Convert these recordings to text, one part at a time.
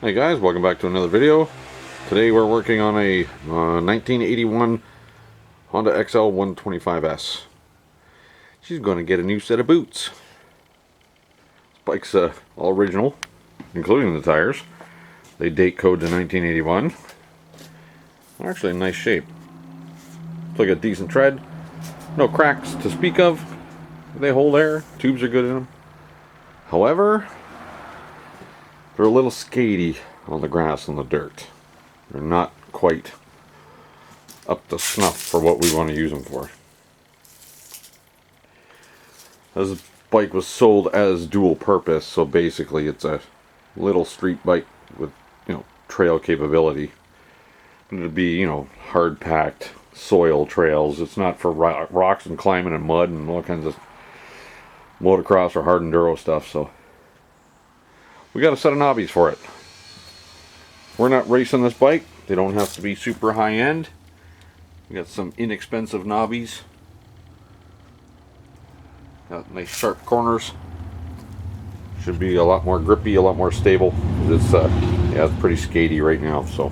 Hey guys, welcome back to another video. Today we're working on a 1981 Honda XL125S. She's going to get a new set of boots. This bike's all original, including the tires. They date code to 1981. They're actually in nice shape. It's like a decent tread. No cracks to speak of. They hold air. Tubes are good in them. However, they're a little skatey on the grass and the dirt. They're not quite up to snuff for what we want to use them for. This bike was sold as dual purpose, so basically it's a little street bike with, trail capability. It'd be, hard packed soil trails. It's not for rocks and climbing and mud and all kinds of motocross or hard enduro stuff, so we got a set of knobbies for it. We're not racing this bike. They don't have to be super high end. We got some inexpensive knobbies. Got nice sharp corners. Should be a lot more grippy, a lot more stable. It's it's pretty skatey right now. So,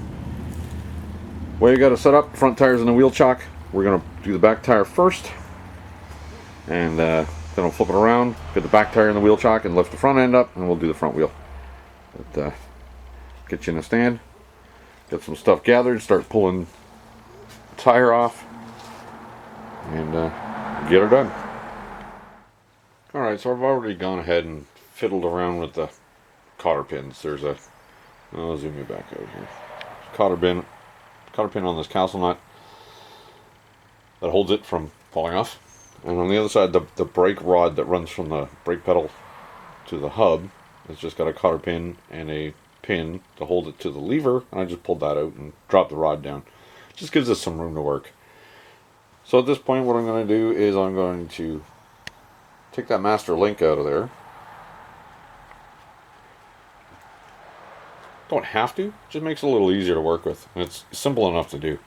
way you got to set up front tires in the wheel chock. We're gonna do the back tire first, and then we'll flip it around, get the back tire in the wheel chock, and lift the front end up, and we'll do the front wheel. But, get you in a stand, get some stuff gathered, start pulling the tire off, and get her done. Alright, so I've already gone ahead and fiddled around with the cotter pins. There's a, I'll zoom you back out here. Cotter pin on this castle nut that holds it from falling off. And on the other side, the brake rod that runs from the brake pedal to the hub, it's just got a cotter pin and a pin to hold it to the lever, and I just pulled that out and dropped the rod down. Just gives us some room to work. So at this point, what I'm going to do is I'm going to take that master link out of there. Don't have to, just makes it a little easier to work with. And it's simple enough to do.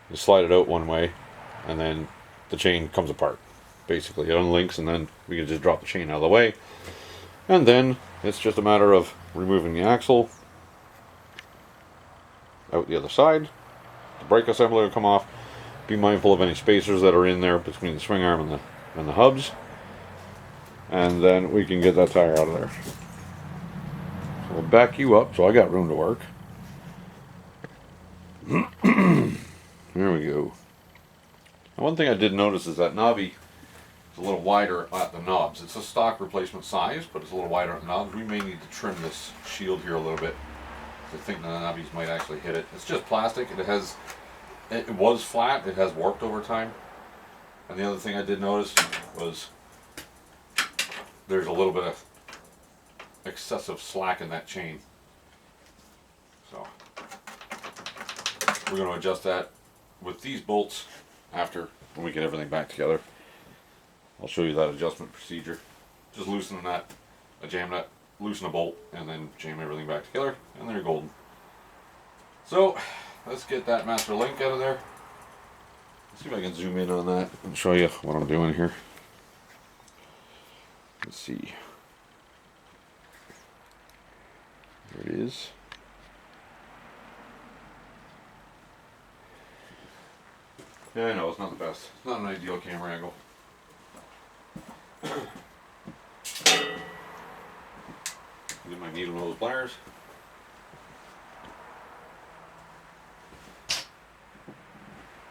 You slide it out one way, and then the chain comes apart. Basically, it unlinks, and then we can just drop the chain out of the way. And then it's just a matter of removing the axle out the other side. The brake assembly will come off. Be mindful of any spacers that are in there between the swing arm and the hubs. And then we can get that tire out of there. So we'll back you up so I got room to work. There we go. Now, one thing I did notice is that knobby is a little wider at the knobs. It's a stock replacement size, but it's a little wider at the knobs. We may need to trim this shield here a little bit. I think the knobbies might actually hit it. It's just plastic. It was flat. It has warped over time. And the other thing I did notice was there's a little bit of excessive slack in that chain. So we're going to adjust that with these bolts after when we get everything back together. I'll show you that adjustment procedure. Just loosen that, a jam nut, loosen a bolt, and then jam everything back together, and they're golden. So let's get that master link out of there. Let's see if I can zoom in on that and show you what I'm doing here. Let's see. There it is. Yeah, I know, it's not the best. It's not an ideal camera angle. Get my needle nose pliers.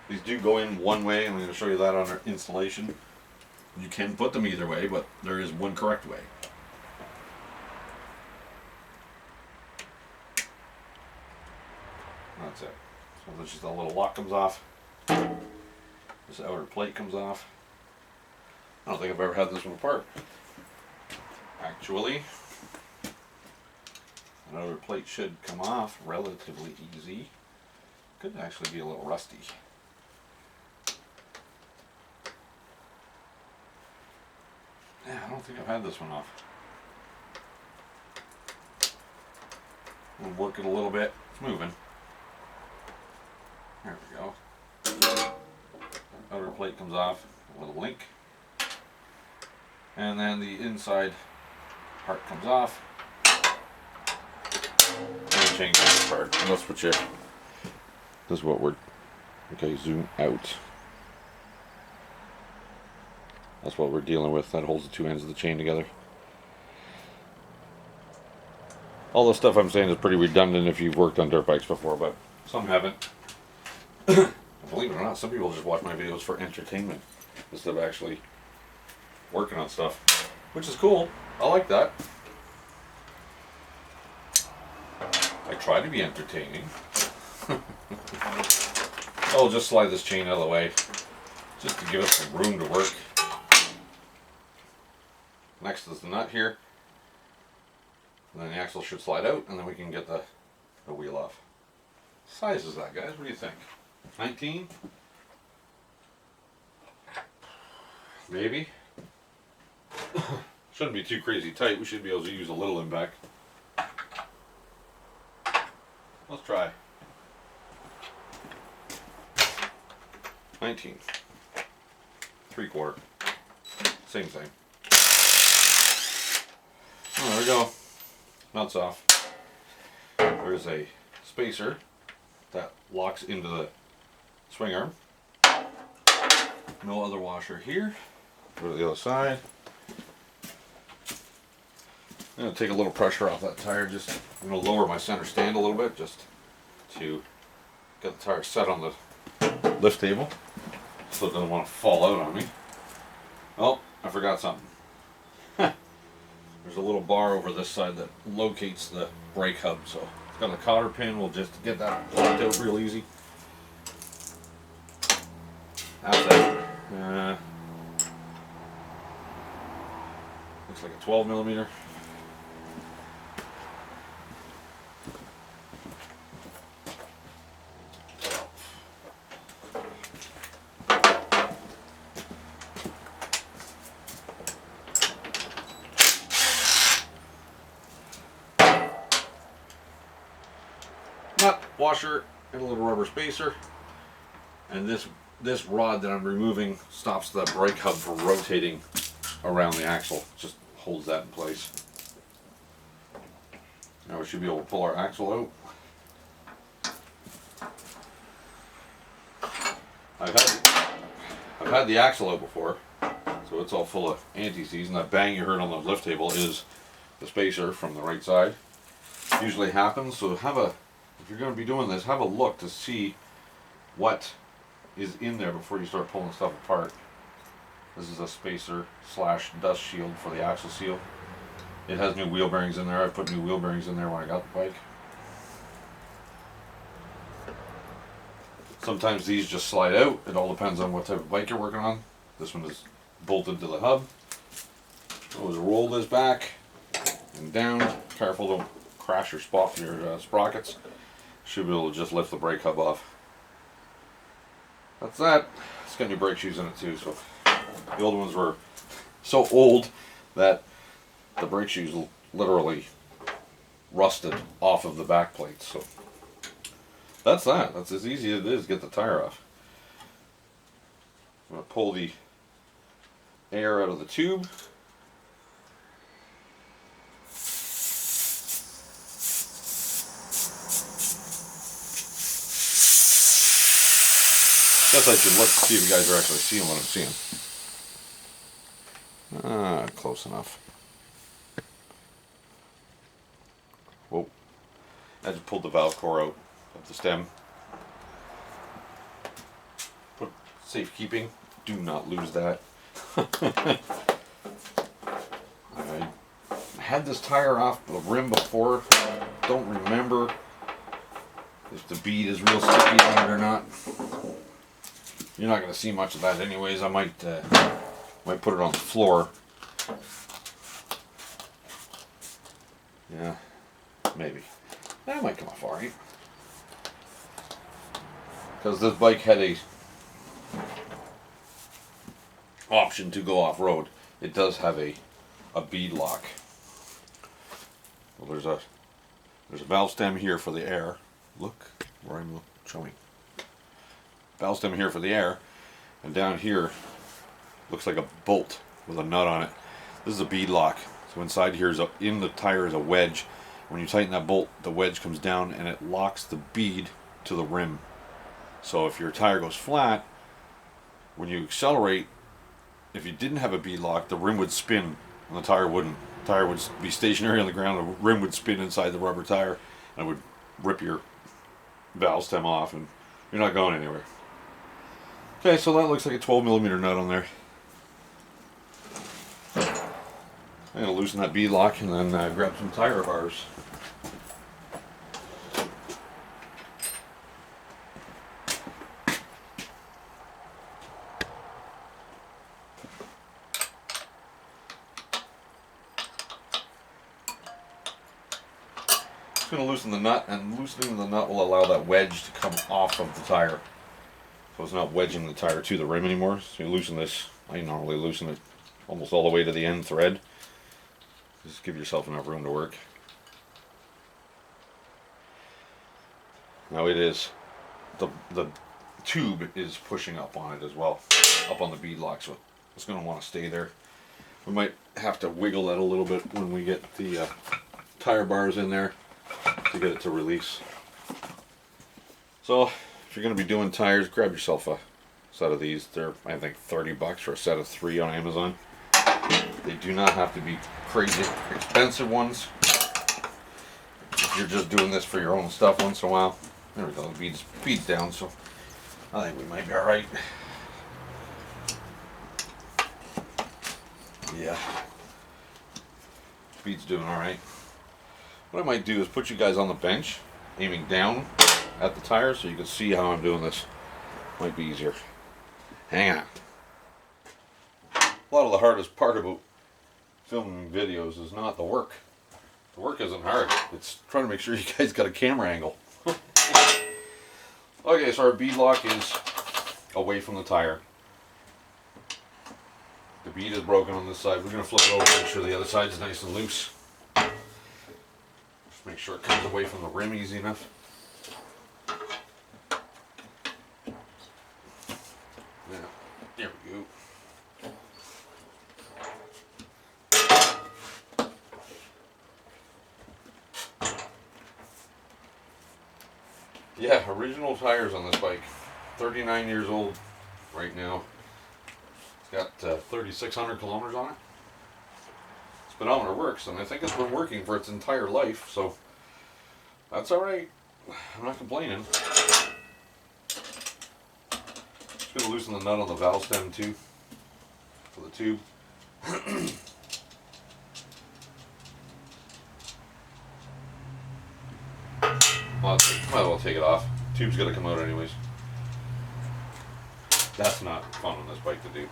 These do go in one way, and I'm going to show you that on our installation. You can put them either way, but there is one correct way. That's it. So there's just a little lock comes off. This outer plate comes off. I don't think I've ever had this one apart. Actually, an outer plate should come off relatively easy. Could actually be a little rusty. Yeah, I don't think I've had this one off. We'll work it a little bit. It's moving. There we go. Outer plate comes off with a link. And then the inside part comes off. chain comes apart. And that's what you. This is what we're. Okay, zoom out. That's what we're dealing with. That holds the two ends of the chain together. All the stuff I'm saying is pretty redundant if you've worked on dirt bikes before, but some haven't. Believe it or not, some people just watch my videos for entertainment instead of actually working on stuff, which is cool. I like that. I try to be entertaining. I'll just slide this chain out of the way just to give us some room to work. Next is the nut here. And then the axle should slide out, and then we can get the wheel off. What size is that, guys? What do you think? 19? Maybe? Shouldn't be too crazy tight. We should be able to use a little impact. Let's try. 19. 3/4. Same thing. Oh, there we go. Nuts off. There's a spacer that locks into the swing arm. No other washer here. Go to the other side. I'm going to take a little pressure off that tire. Just I'm going to lower my center stand a little bit just to get the tire set on the lift table so it doesn't want to fall out on me. Oh, I forgot something. There's a little bar over this side that locates the brake hub, so it's got a cotter pin. We'll just get that popped out real easy. How's that? Looks like a 12mm. Nut, washer, and a little rubber spacer. And this rod that I'm removing stops the brake hub from rotating around the axle. Just holds that in place. Now we should be able to pull our axle out. I've had the axle out before, so it's all full of anti-seize, and that bang you heard on the lift table is the spacer from the right side. Usually happens, so if you're going to be doing this, have a look to see what is in there before you start pulling stuff apart. This is a spacer / dust shield for the axle seal. It has new wheel bearings in there. I put new wheel bearings in there when I got the bike. Sometimes these just slide out. It all depends on what type of bike you're working on. This one is bolted to the hub. Always roll this back and down. Careful, don't crash your sprockets. Should be able to just lift the brake hub off. That's that. It's got new brake shoes in it too, so the old ones were so old that the brake shoes literally rusted off of the back plates. So that's that. That's as easy as it is to get the tire off. I'm going to pull the air out of the tube. Guess I should look to see if you guys are actually seeing what I'm seeing. Close enough. Whoa. I just pulled the valve core out of the stem. Put safekeeping. Do not lose that. I had this tire off the rim before. Don't remember if the bead is real sticky on it or not. You're not going to see much of that anyways. I might put it on the floor. Yeah, maybe. That might come off alright. Because this bike had a option to go off-road. It does have a bead lock. Well, there's a valve stem here for the air. Look where I'm showing. Valve stem here for the air, and down here looks like a bolt with a nut on it. This is a bead lock. So inside here in the tire is a wedge, when you tighten that bolt, the wedge comes down and it locks the bead to the rim. So if your tire goes flat, when you accelerate, if you didn't have a bead lock, the rim would spin and the tire wouldn't. The tire would be stationary on the ground, the rim would spin inside the rubber tire and it would rip your valve stem off and you're not going anywhere. Okay, so that looks like a 12mm nut on there. I'm going to loosen that bead lock and then grab some tire bars. Just going to loosen the nut, and loosening the nut will allow that wedge to come off of the tire. So it's not wedging the tire to the rim anymore. So you loosen this. I normally loosen it almost all the way to the end thread. Just give yourself enough room to work. Now it is, the tube is pushing up on it as well, up on the bead lock, so it's going to want to stay there. We might have to wiggle that a little bit when we get the tire bars in there to get it to release. So if you're going to be doing tires, grab yourself a set of these. They're, I think, $30 for a set of 3 on Amazon. They do not have to be crazy expensive ones. If you're just doing this for your own stuff once in a while. There we go, the bead's down, so I think we might be alright. Yeah. Bead's doing alright. What I might do is put you guys on the bench, aiming down at the tire so you can see how I'm doing this. Might be easier. Hang on. A lot of the hardest part about filming videos is not the work. The work isn't hard. It's trying to make sure you guys got a camera angle. Okay, so our bead lock is away from the tire. The bead is broken on this side. We're going to flip it over and make sure the other side is nice and loose. Just make sure it comes away from the rim easy enough. Yeah, there we go. Yeah, original tires on this bike. 39 years old right now. It's got 3,600 kilometers on it. Speedometer works, and I think it's been working for its entire life, so that's alright. I'm not complaining. Just going to loosen the nut on the valve stem too, for the tube. Might as well take it off. Tube's gonna come out anyways. That's not fun on this bike to do.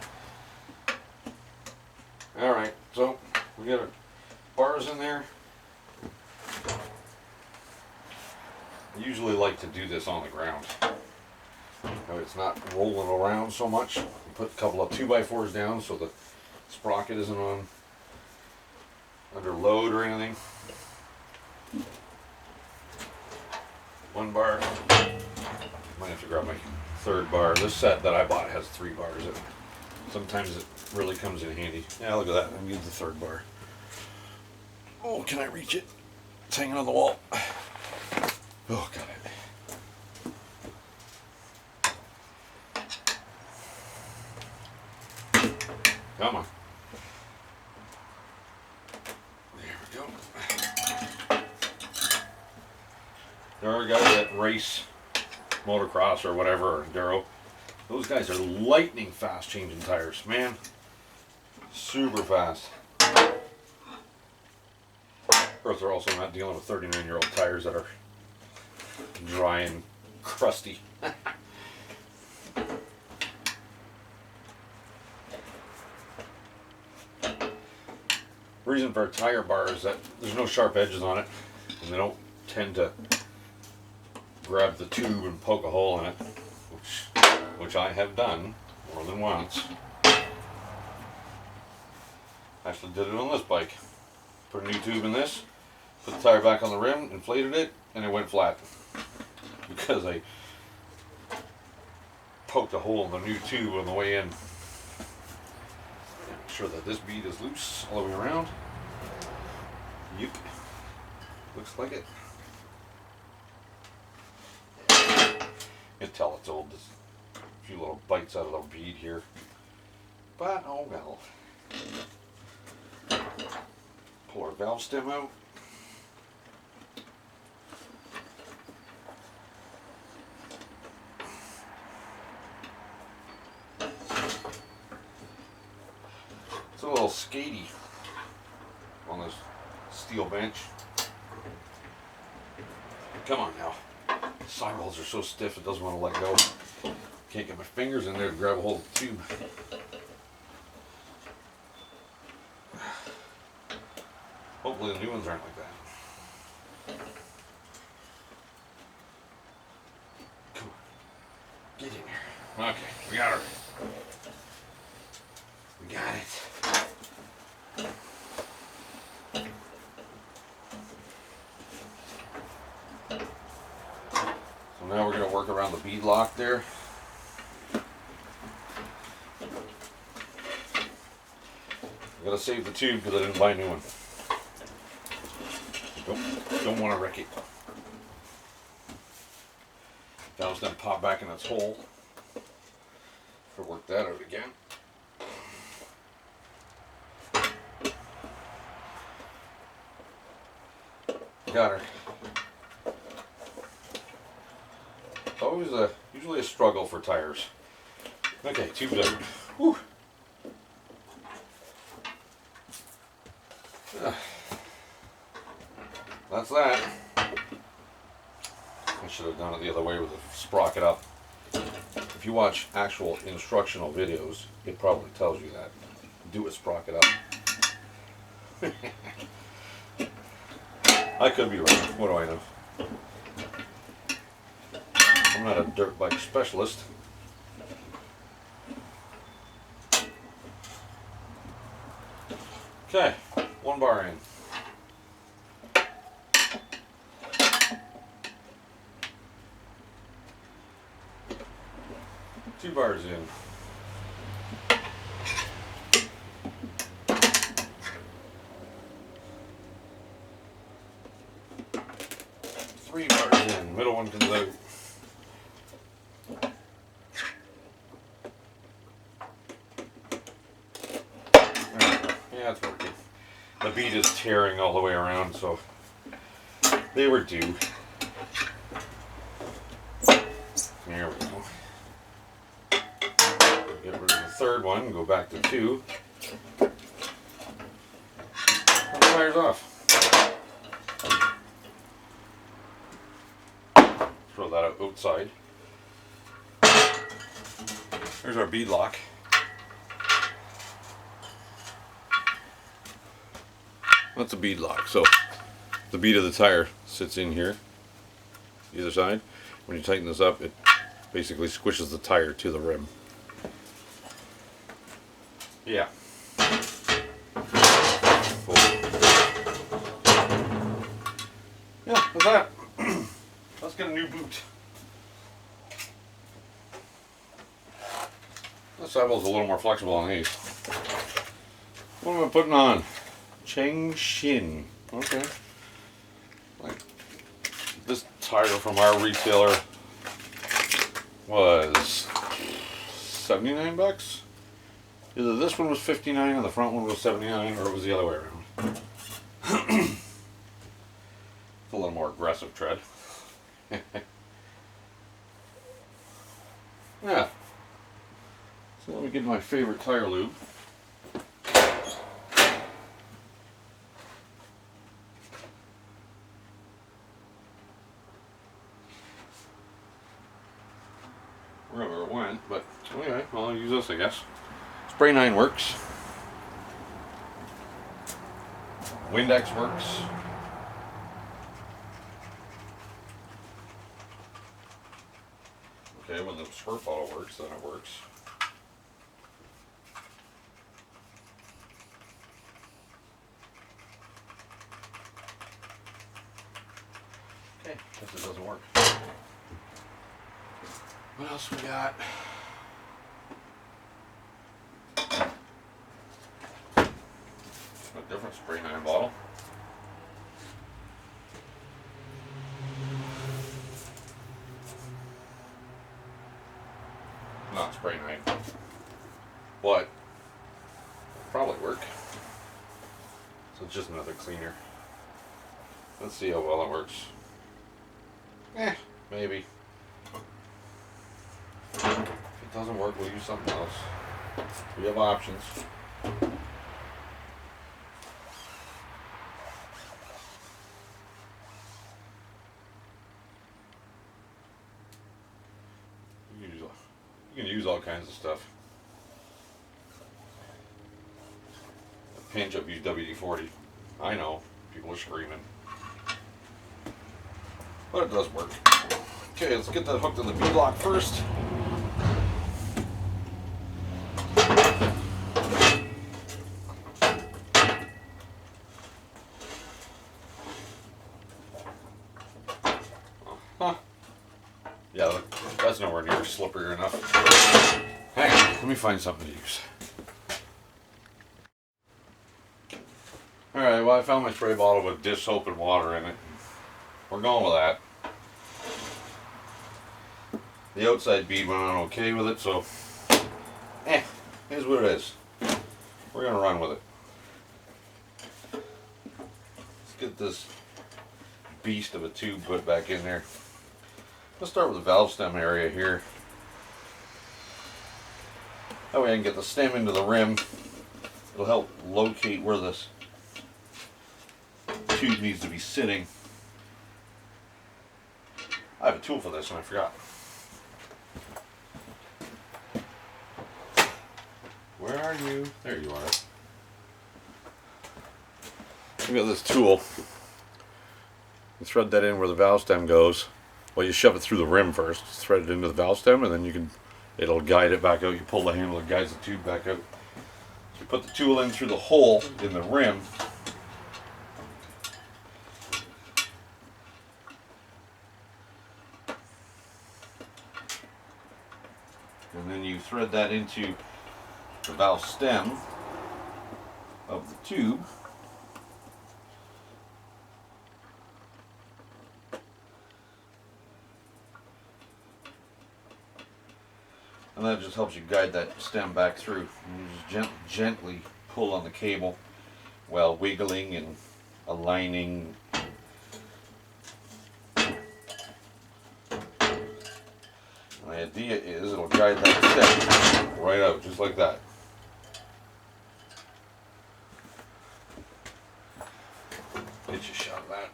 Alright, so we got our bars in there. I usually like to do this on the ground. Now it's not rolling around so much. Put a couple of 2x4s down so the sprocket isn't on under load or anything. 1 bar. Might have to grab my 3rd bar. This set that I bought has 3 bars in it. Sometimes it really comes in handy. Yeah, look at that. I'm using the 3rd bar. Oh, can I reach it? It's hanging on the wall. Oh, got it. Come on. There we go. There are guys that race motocross or whatever, or enduro. Those guys are lightning fast changing tires, man. Super fast. Of course, they're also not dealing with 39-year-old tires that are dry and crusty. Reason for a tire bar is that there's no sharp edges on it, and they don't tend to grab the tube and poke a hole in it, which I have done more than once. Actually did it on this bike. Put a new tube in this, put the tire back on the rim, inflated it, and it went flat because I poked a hole in the new tube on the way in. Make sure that this bead is loose all the way around. Yep. Looks like it. You can tell it's old. There's a few little bites out of the bead here. But oh well. Pull our valve stem out. It's a little skatey on this steel bench. Come on now. The sidewalls are so stiff it doesn't want to let go. Can't get my fingers in there to grab a hold of the tube. Hopefully the new ones aren't like that. Come on. Get in here. Okay, we got her. We got it. So now we're going to work around the bead lock there. I gotta save the tube because I didn't buy a new one. Don't want to wreck it. Valve's gonna pop back in its hole. Gotta work that out again. Got her. It's always usually a struggle for tires. Okay, tube's out. Whew. That's that. I should have done it the other way with the sprocket up. If you watch actual instructional videos, it probably tells you that. Do a sprocket up. I could be wrong. What do I know? I'm not a dirt bike specialist. Okay, one bar in. Two bars in. Three bars in. Middle one comes out. Yeah, it's working. The bead is tearing all the way around, so they were due. There we go. Get rid of the third one, go back to two. And the tire's off. Throw that outside. There's our bead lock. That's a bead lock. So the bead of the tire sits in here, either side. When you tighten this up, it basically squishes the tire to the rim. Yeah. Cool. Yeah, that's that. Let's get a new boot. This sidewall's a little more flexible than these. What am I putting on? Cheng Shin. Okay. Like this tire from our retailer was 79 bucks. Either this one was 59 and the front one was 79, or it was the other way around. It's a little more aggressive tread. Yeah. So let me get my favorite tire lube. Wherever it went, but anyway, I'll use this, I guess. Spray 9 works. Windex works. Okay, when the squirt bottle works, then it works. Okay, guess it doesn't work. What else we got? A different spray 9 bottle. not spray knife, but it'll probably work. So it's just another cleaner. Let's see how well it works. Maybe. If it doesn't work, we'll use something else. We have options. You can use all kinds of stuff. A pinch, I've used WD-40. I know, people are screaming. But it does work. Okay, let's get that hooked to the bead lock first. Yeah, that's nowhere near slippery enough. Hang on, let me find something to use. Alright, well I found my spray bottle with dish soap and water in it. We're going with that. The outside bead went on okay with it, so here's what it is. We're gonna run with it. Let's get this beast of a tube put back in there. Let's start with the valve stem area here. That way I can get the stem into the rim. It'll help locate where this tube needs to be sitting. I have a tool for this and I forgot. Where are you? There you are. I got this tool. You thread that in where the valve stem goes. Well, you shove it through the rim first, thread it into the valve stem, and then it'll guide it back out. You pull the handle, it guides the tube back out. So you put the tool in through the hole in the rim. And then you thread that into the valve stem of the tube. And that just helps you guide that stem back through. And you just gently pull on the cable while wiggling and aligning. And the idea is it'll guide that stem right out, just like that. Get you a shot of that.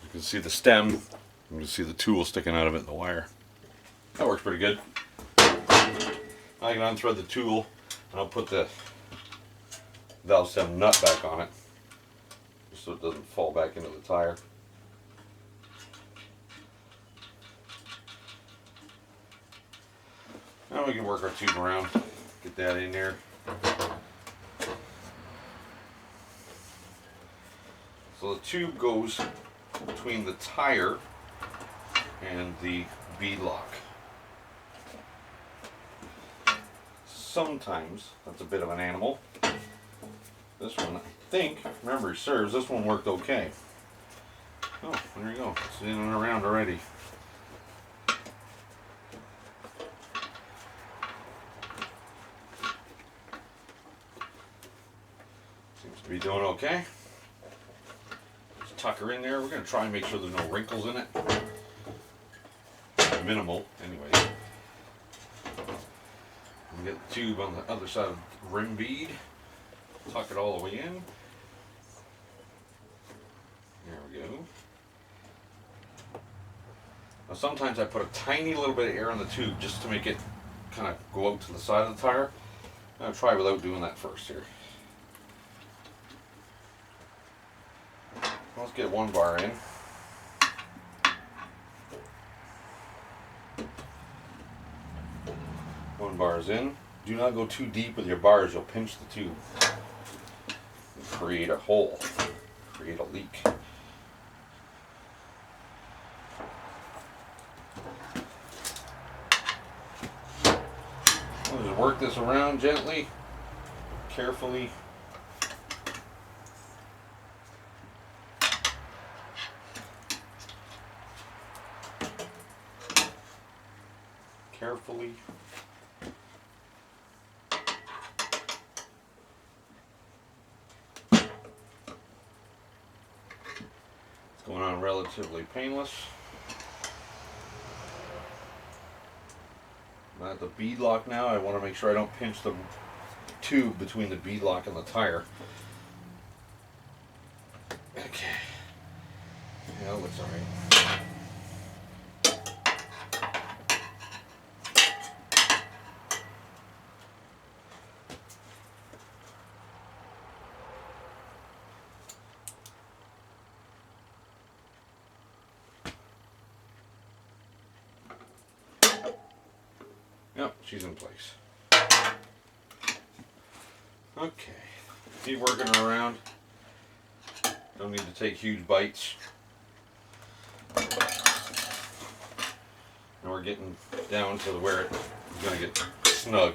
You can see the stem. You can see the tool sticking out of it in the wire. That works pretty good. I can unthread the tool and I'll put the valve stem nut back on it just so it doesn't fall back into the tire. Now we can work our tube around, get that in there. So the tube goes between the tire and the bead lock. Sometimes that's a bit of an animal. This one, I think, if memory serves, this one worked okay. Oh, there you go. It's in and around already. Seems to be doing okay. Just tuck her in there. We're going to try and make sure there's no wrinkles in it. Minimal, anyway. Get the tube on the other side of the rim bead, tuck it all the way in. There we go. Now sometimes I put a tiny little bit of air on the tube just to make it kind of go out to the side of the tire. I'm going to try without doing that first here. Let's get one bar in. One bar is in. Do not go too deep with your bars, you'll pinch the tube and create a hole, create a leak. We'll just work this around gently, carefully. Carefully. Went on relatively painless. I'm at the bead lock now. I want to make sure I don't pinch the tube between the bead lock and the tire. Okay. Yeah, that looks alright. Yep, she's in place. Okay, keep working her around. Don't need to take huge bites. And we're getting down to where it's going to get snug.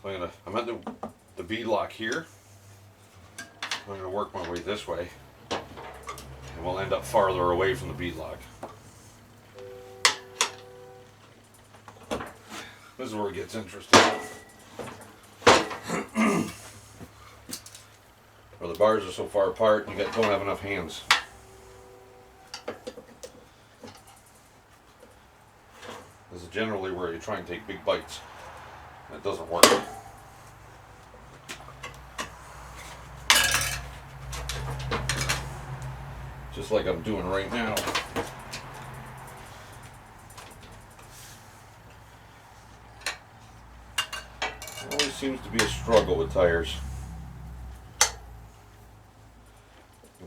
So I'm at the bead lock here. I'm going to work my way this way. And we'll end up farther away from the bead lock. This is where it gets interesting. Where the bars are so far apart, you don't have enough hands. This is generally where you try and take big bites. That doesn't work. Just like I'm doing right now. It always seems to be a struggle with tires. A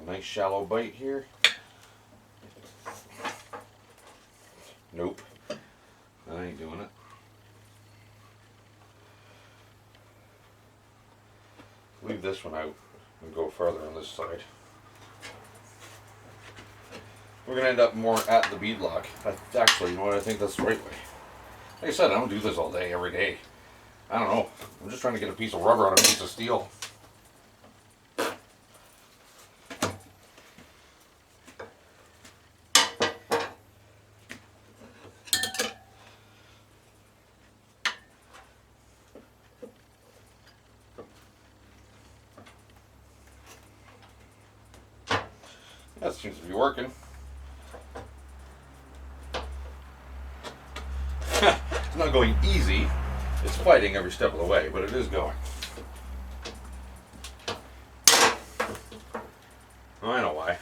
nice shallow bite here. Nope. I ain't doing it. Leave this one out and go farther on this side. We're going to end up more at the bead lock. Actually, you know what? I think that's the right way. Like I said, I don't do this all day, every day. I don't know. I'm just trying to get a piece of rubber on a piece of steel. That seems to be working. It's not going easy. It's fighting every step of the way, but it is going. Oh, I know why.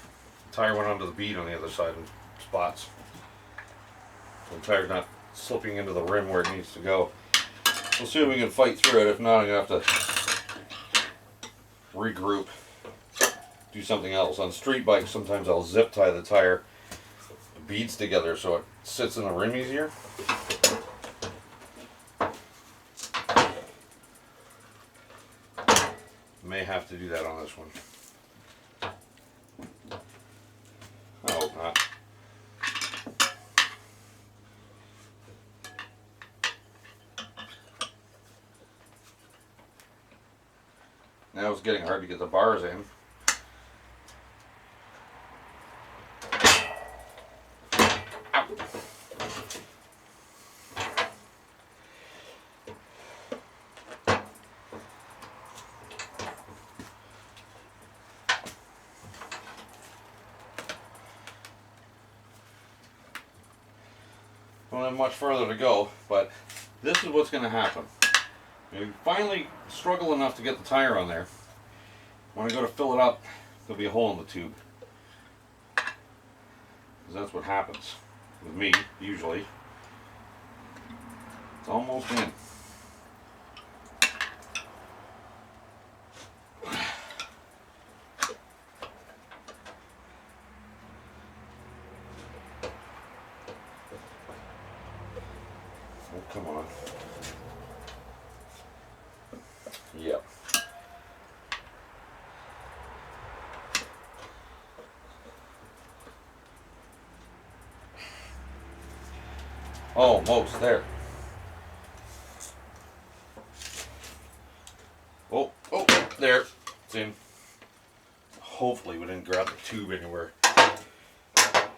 The tire went onto the bead on the other side in spots. The tire's not slipping into the rim where it needs to go. We'll see if we can fight through it. If not, I'm going to have to regroup, do something else. On street bikes, sometimes I'll zip tie the tire beads together so it sits in the rim easier. May have to do that on this one. I hope not. Now it's getting hard to get the bars in. Don't have much further to go, but this is what's going to happen. You finally struggle enough to get the tire on there. When I go to fill it up, there'll be a hole in the tube. Because that's what happens with me, usually. It's almost in. Oh, come on. Yep. Almost there. Oh, there. It's in. Hopefully we didn't grab the tube anywhere. That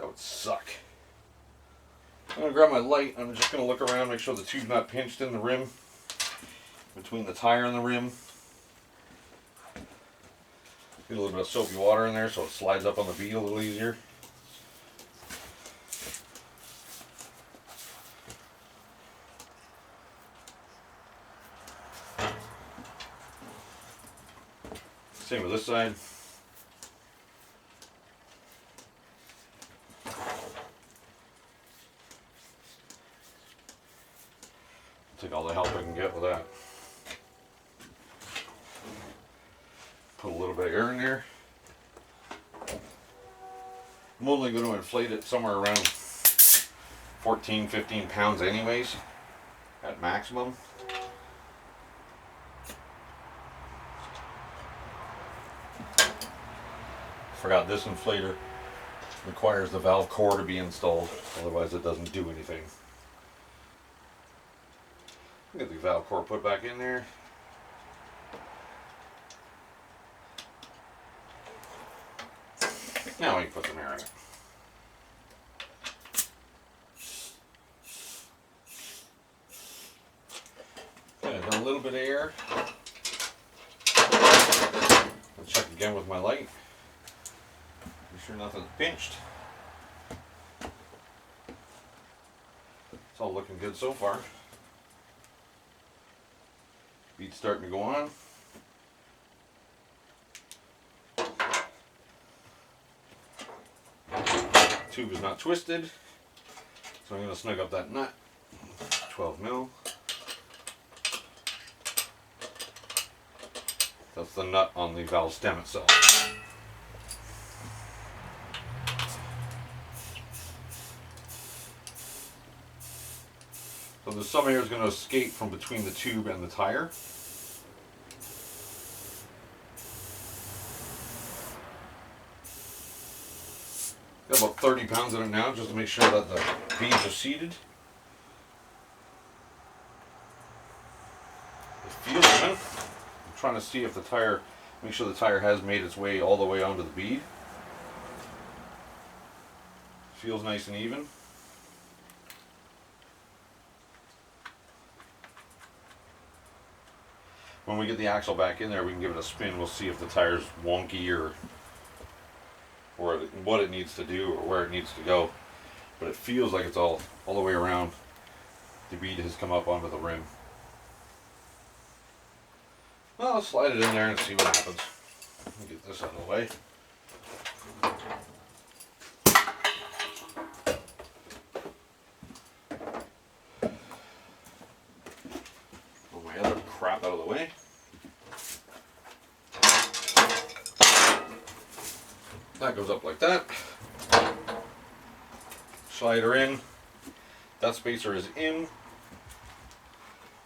would suck. I'm going to grab my light. I'm just going to look around, make sure the tube's not pinched in the rim. between the tire and the rim. Get a little bit of soapy water in there so it slides up on the bead a little easier. Same with this side. Take all the help I can get with that. Put a little bit of air in there. I'm only going to inflate it somewhere around 14, 15 pounds anyways, at maximum. Forgot this inflator requires the valve core to be installed, otherwise it doesn't do anything. Get the valve core put back in there. Now we can put some air in it. Okay, I've done a little bit of air. I'll check again with my light. Be sure nothing's pinched. It's all looking good so far. Bead's starting to go on. Tube is not twisted, so I'm going to snug up that nut. 12 mil. That's the nut on the valve stem itself. So the some air is going to escape from between the tube and the tire. Got about 30 pounds in it now, just to make sure that the beads are seated. It feels even. I'm trying to see if the tire, make sure the tire has made its way all the way onto the bead. Feels nice and even. When we get the axle back in there, we can give it a spin. We'll see if the tire's wonky or what it needs to do or where it needs to go. But it feels like it's all the way around. The bead has come up onto the rim. Well, let's slide it in there and see what happens. Let me get this out of the way. Pull my other crap out of the way. That goes up like that. Slide her in. That spacer is in.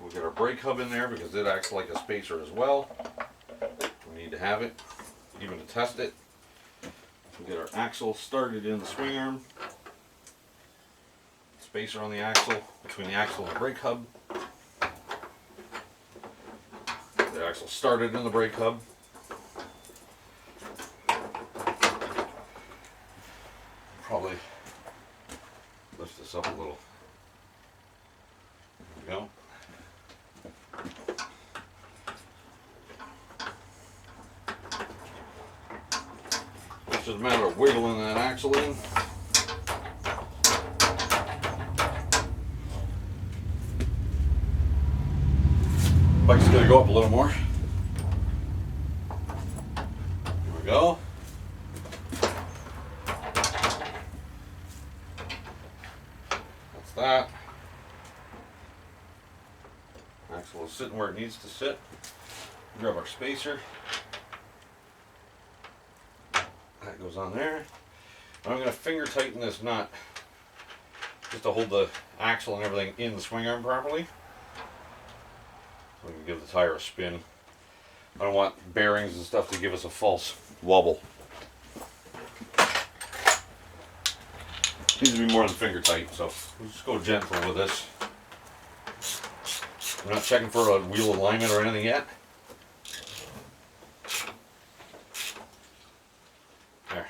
We'll get our brake hub in there because it acts like a spacer as well. We need to have it, even to test it. We'll get our axle started in the swing arm. Spacer on the axle, between the axle and the brake hub. The axle started in the brake hub. Probably lift this up a little. There we go. It's just a matter of wiggling that axle in. Bike's gonna go up a little more. Here we go. That axle is sitting where it needs to sit. Grab our spacer. That goes on there. I'm going to finger tighten this nut just to hold the axle and everything in the swing arm properly. So we can give the tire a spin. I don't want bearings and stuff to give us a false wobble. Needs to be more than finger tight, so we'll just go gentle with this. I'm not checking for a wheel alignment or anything yet. There.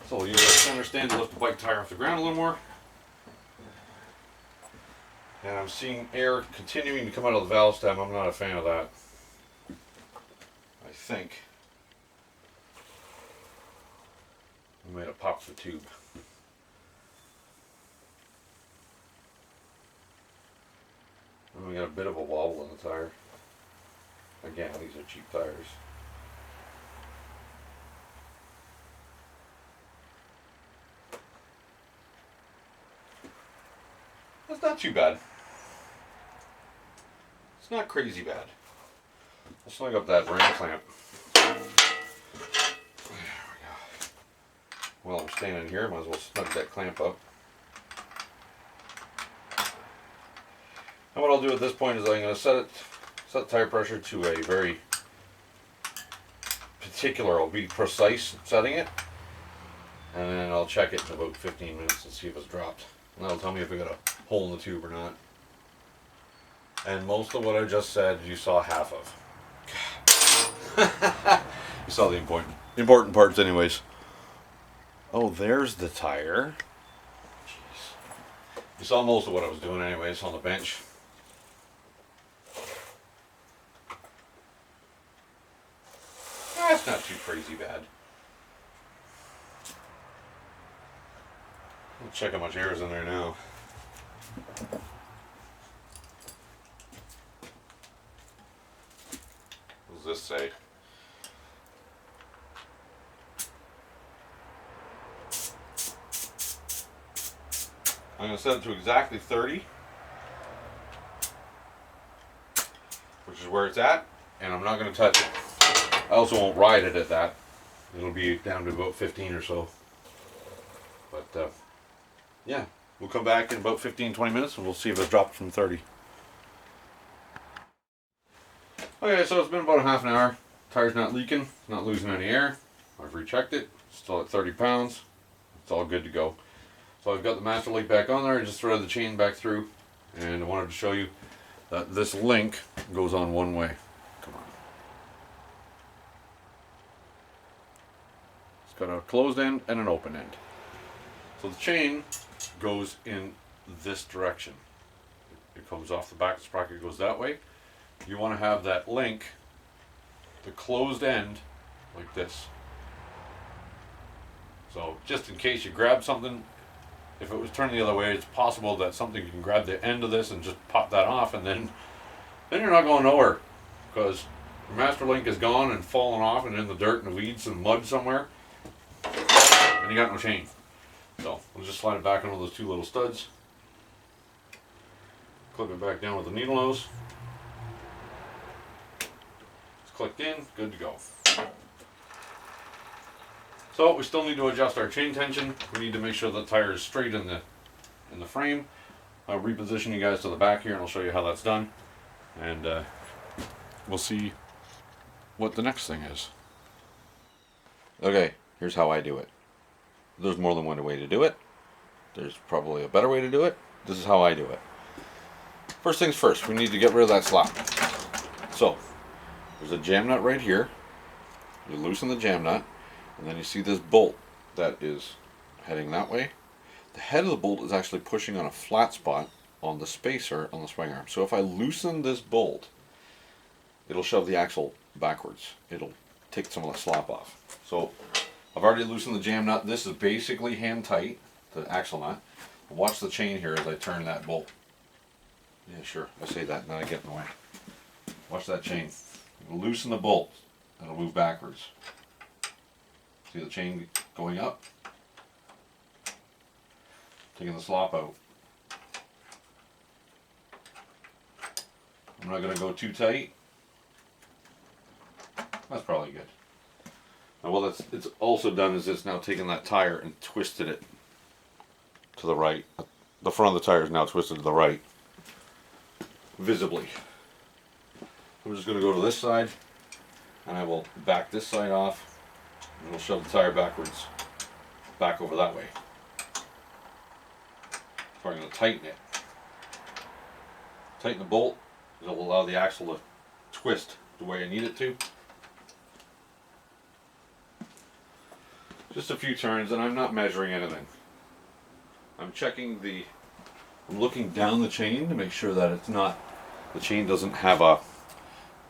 So we'll use that center stand to lift the bike tire off the ground a little more. And I'm seeing air continuing to come out of the valve stem. I'm not a fan of that. I think I might have popped the tube. And we got a bit of a wobble in the tire. Again, these are cheap tires. That's not too bad. It's not crazy bad. I'll snug up that ring clamp. There we go. While I'm standing here, might as well snug that clamp up. And what I'll do at this point is I'm going to set tire pressure to a very particular, I'll be precise setting it, and then I'll check it in about 15 minutes and see if it's dropped. And that'll tell me if we got a hole in the tube or not. And most of what I just said, you saw half of. You saw the important parts anyways. Oh, there's the tire. Jeez. You saw most of what I was doing anyways on the bench. That's not too crazy bad. Let's check how much air is in there now. What does this say? I'm going to set it to exactly 30, which is where it's at, and I'm not going to touch it. I also won't ride it at that. It'll be down to about 15 or so. But yeah, we'll come back in about 15-20 minutes and we'll see if it's dropped from 30. Okay, so it's been about a half an hour. Tire's not leaking, not losing any air. I've rechecked it, still at 30 pounds. It's all good to go. So I've got the master link back on there. I just threaded the chain back through, and I wanted to show you that this link goes on one way. Come on. It's got a closed end and an open end. So the chain goes in this direction. It comes off the back, the sprocket goes that way. You want to have that link, the closed end, like this. So just in case you grab something, if it was turned the other way, it's possible that something can grab the end of this and just pop that off, and then you're not going nowhere, because the master link is gone and fallen off and in the dirt and the weeds and mud somewhere, and you got no chain. So we'll just slide it back into those two little studs, clip it back down with the needle nose. It's clicked in, good to go. So we still need to adjust our chain tension. We need to make sure the tire is straight in the frame. I'll reposition you guys to the back here and I'll show you how that's done. And we'll see what the next thing is. Okay, here's how I do it. There's more than one way to do it. There's probably a better way to do it. This is how I do it. First things first, we need to get rid of that slap. So, there's a jam nut right here. You loosen the jam nut. And then you see this bolt that is heading that way. The head of the bolt is actually pushing on a flat spot on the spacer on the swing arm. So if I loosen this bolt, it'll shove the axle backwards. It'll take some of the slop off. So I've already loosened the jam nut. This is basically hand tight, the axle nut. Watch the chain here as I turn that bolt. Yeah, sure, I say that, now I get in the way. Watch that chain. Loosen the bolt, it'll move backwards. See the chain going up, taking the slop out. I'm not going to go too tight. That's probably good. Now what it's also done is it's now taken that tire and twisted it to the right. The front of the tire is now twisted to the right, visibly. I'm just going to go to this side and I will back this side off. And we'll shove the tire backwards, back over that way. So I'm going to tighten it. Tighten the bolt, it'll allow the axle to twist the way I need it to. Just a few turns, and I'm not measuring anything. I'm checking the I'm looking down the chain to make sure that it's not, the chain doesn't have a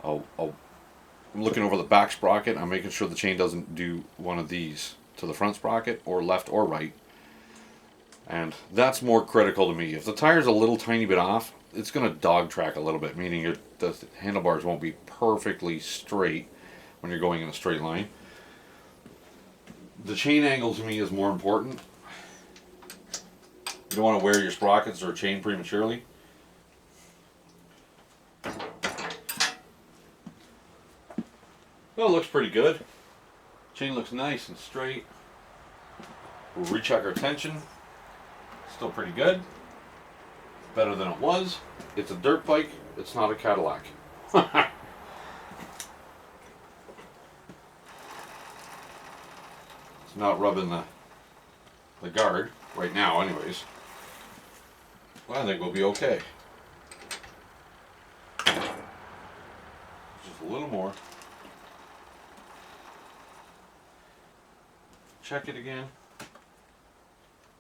I'm looking over the back sprocket. I'm making sure the chain doesn't do one of these to the front sprocket, or left or right. And that's more critical to me. If the tire's a little tiny bit off, it's going to dog track a little bit, meaning the handlebars won't be perfectly straight when you're going in a straight line. The chain angle to me is more important. You don't want to wear your sprockets or chain prematurely. Well, it looks pretty good. Chain looks nice and straight. We'll recheck our tension. Still pretty good. Better than it was. It's a dirt bike. It's not a Cadillac. It's not rubbing the guard right now anyways. Well, I think we'll be okay. Just a little more. Check it again.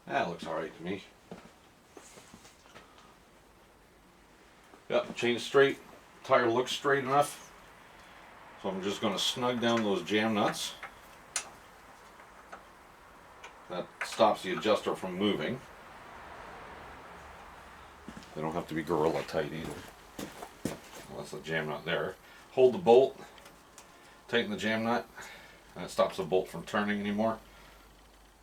That looks alright to me. Yep, chain straight. Tire looks straight enough. So I'm just going to snug down those jam nuts. That stops the adjuster from moving. They don't have to be gorilla tight either. Well, that's the jam nut there. Hold the bolt. Tighten the jam nut. And it stops the bolt from turning anymore.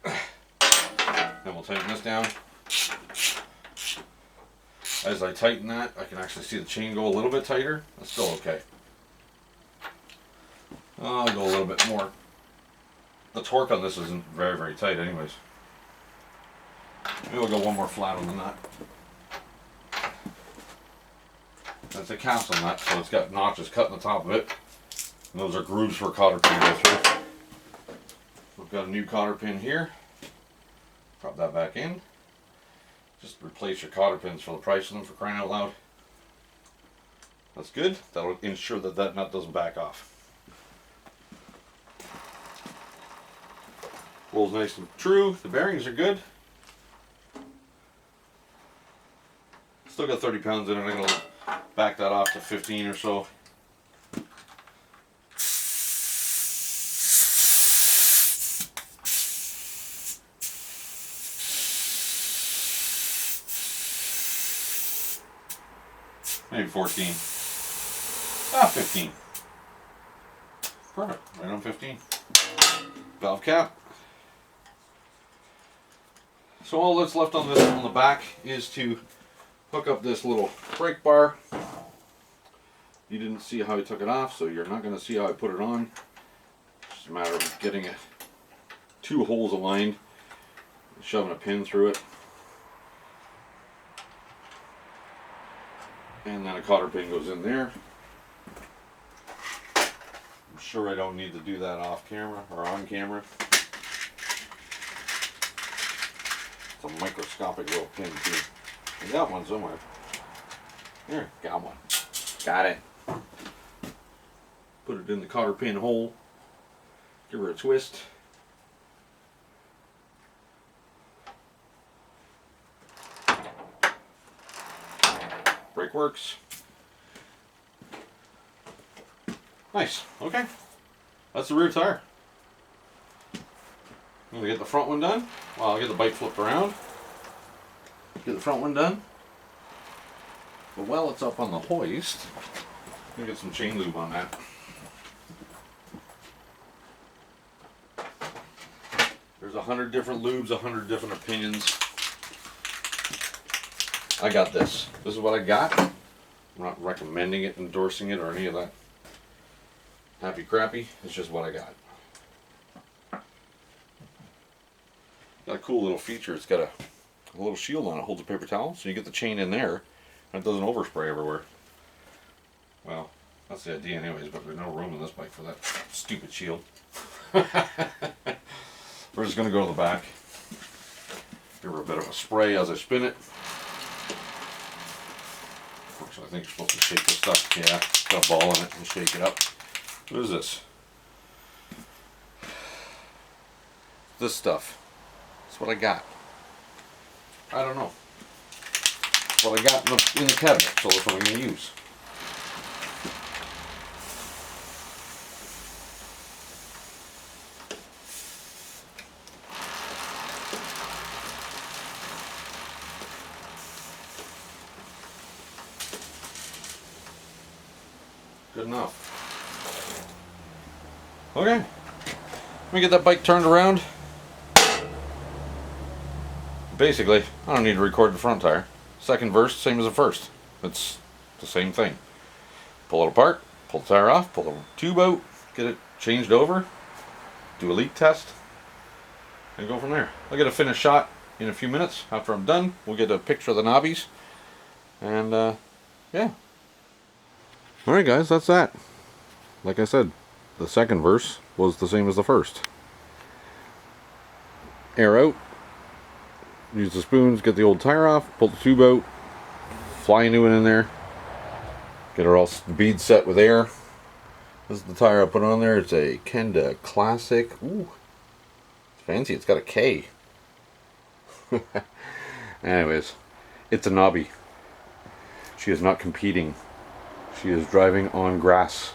Then we'll tighten this down. As I tighten that, I can actually see the chain go a little bit tighter. That's still okay. I'll go a little bit more. The torque on this isn't very, very tight anyways. Maybe we'll go one more flat on the nut. That's a castle nut, so it's got notches cut in the top of it. And those are grooves for a cotter pin to go through. We've got a new cotter pin here. Drop that back in. Just replace your cotter pins for the price of them, for crying out loud. That's good. That'll ensure that that nut doesn't back off. Roll's nice and true. The bearings are good. Still got 30 pounds in it. I'm going to back that off to 15 or so. Maybe 14. 15. Perfect. Right on 15. Valve cap. So all that's left on this on the back is to hook up this little brake bar. You didn't see how I took it off, so you're not going to see how I put it on. It's just a matter of getting it, two holes aligned, and shoving a pin through it. And then a cotter pin goes in there. I'm sure I don't need to do that off camera or on camera. It's a microscopic little pin too. I got one somewhere. Here, got one. Got it. Put it in the cotter pin hole. Give her a twist. Brake works. Nice. Okay. That's the rear tire. I'm going to get the front one done. Well, I'll get the bike flipped around. Get the front one done. But while it's up on the hoist, I'm going to get some chain lube on that. There's 100 different lubes, 100 different opinions. I got this. This is what I got. I'm not recommending it, endorsing it, or any of that happy crappy. It's just what I got. Got a cool little feature. It's got a little shield on it. Holds a paper towel, so you get the chain in there, and it doesn't overspray everywhere. Well, that's the idea anyways, but there's no room in this bike for that stupid shield. We're just going to go to the back. Give her a bit of a spray as I spin it. Actually, I think you're supposed to shake this stuff. Yeah, got a ball in it and shake it up. What is this? This stuff. That's what I got. I don't know. what I got in the cabinet, so that's what I'm going to use. Good enough. Okay, let me get that bike turned around. Basically, I don't need to record the front tire. Second verse, same as the first. It's the same thing. Pull it apart, pull the tire off, pull the tube out, get it changed over, do a leak test, and go from there. I'll get a finished shot in a few minutes. After I'm done, we'll get a picture of the knobbies. And yeah. Alright guys, that's that. Like I said, the second verse was the same as the first. Air out, use the spoons, get the old tire off, pull the tube out, fly a new one in there, get her all bead set with air. This is the tire I put on there. It's a Kenda Classic. Ooh, it's fancy. It's got a K. Anyways, it's a knobby. She is not competing. She is driving on grass.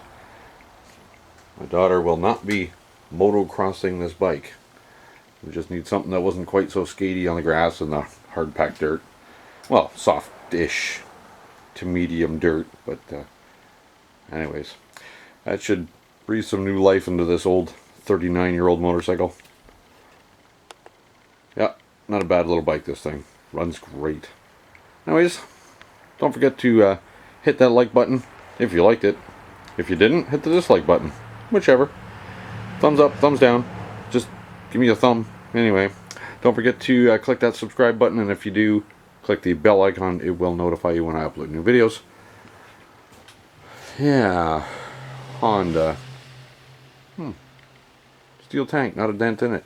My daughter will not be motocrossing this bike. We just need something that wasn't quite so skatey on the grass and the hard packed dirt. Well, soft-ish to medium dirt, but anyways, that should breathe some new life into this old 39-year-old motorcycle. Yeah, not a bad little bike, this thing. Runs great. Anyways, don't forget to hit that like button if you liked it. If you didn't, hit the dislike button. Whichever. Thumbs up, thumbs down. Just give me a thumb. Anyway, don't forget to click that subscribe button, and if you do, click the bell icon. It will notify you when I upload new videos. Yeah, Honda. Steel tank, not a dent in it.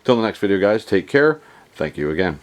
Till the next video, guys, take care. Thank you again.